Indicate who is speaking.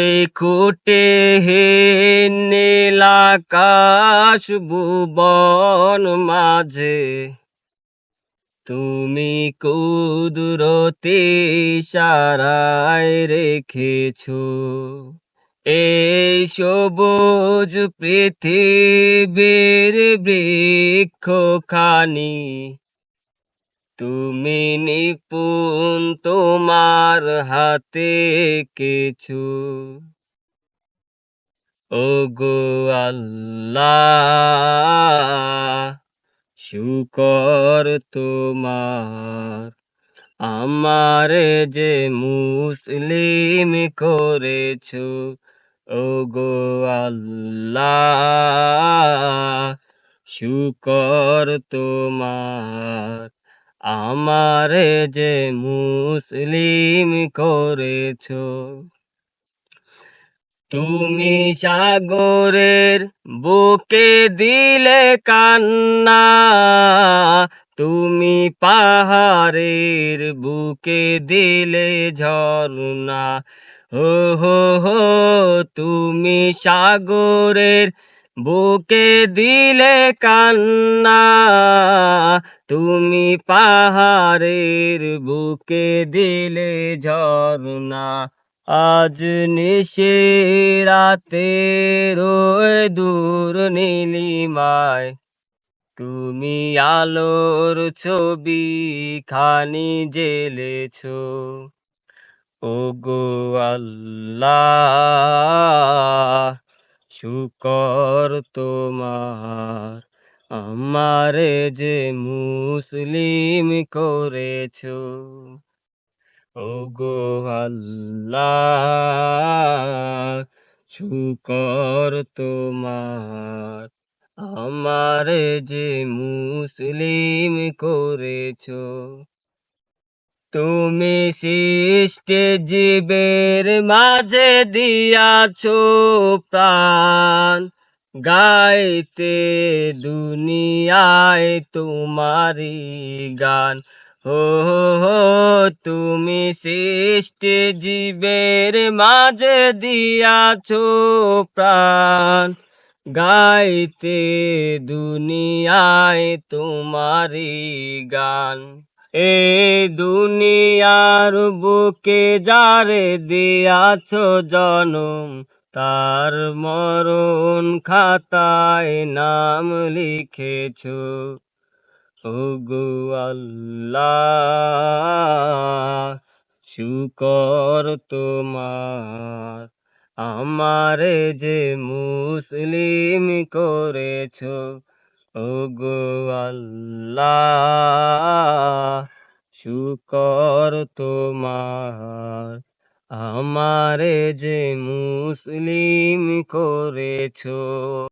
Speaker 1: এই খুঁটে হে নীলাকাশ ভুবন মাঝে তুমি কুদরতি ইশারায় রেখেছো এই সবুজ পৃথিবীর বৃক্ষখানি তুমি নিপুণ তোমার হাতে কিছু ওগো আল্লাহ শুকর তোমার আমারে যে মুসলিম করেছো ওগো আল্লাহ শুকর তোমার আমারে যে মুসলিম করেছো তুমি সাগরের বুকে দিলে কান্না তুমি পাহাড়ের বুকে দিলে ঝরনা হো হো হো তুমি সাগরের বুকে দিলে কান্না তুমি পাহাড়ের বুকে দিলে ঝরনা আজ নিশে রাতে রোয় দূর নীলিমায় তুমি আলোর ছবি খানি জেলেছো ওগো আল্লাহ শুকর তোমার আমারে যে মুসলিম করেছো ওগো আল্লাহ শুকর তোমার আমারে যে মুসলিম করেছো তুমি সৃষ্টে জীবের মাঝে দিয়াছো প্রাণ গাইতে দুনিয়ায় তোমারি গান হো হো তুমি সৃষ্টে জীবের মাঝে দিয়াছো প্রাণ গাইতে দুনিয়ায় তোমারি গান এ দুনিয়ার বুকে যারে দিয়াছো জনম তার মরণ খাতায় নাম লিখেছো ওগো আল্লাহ শুকর তোমার আমারে যে মুসলিম করেছো ওগো আল্লাহ শুকর তোমার আমারে যে মুসলিম করেছো।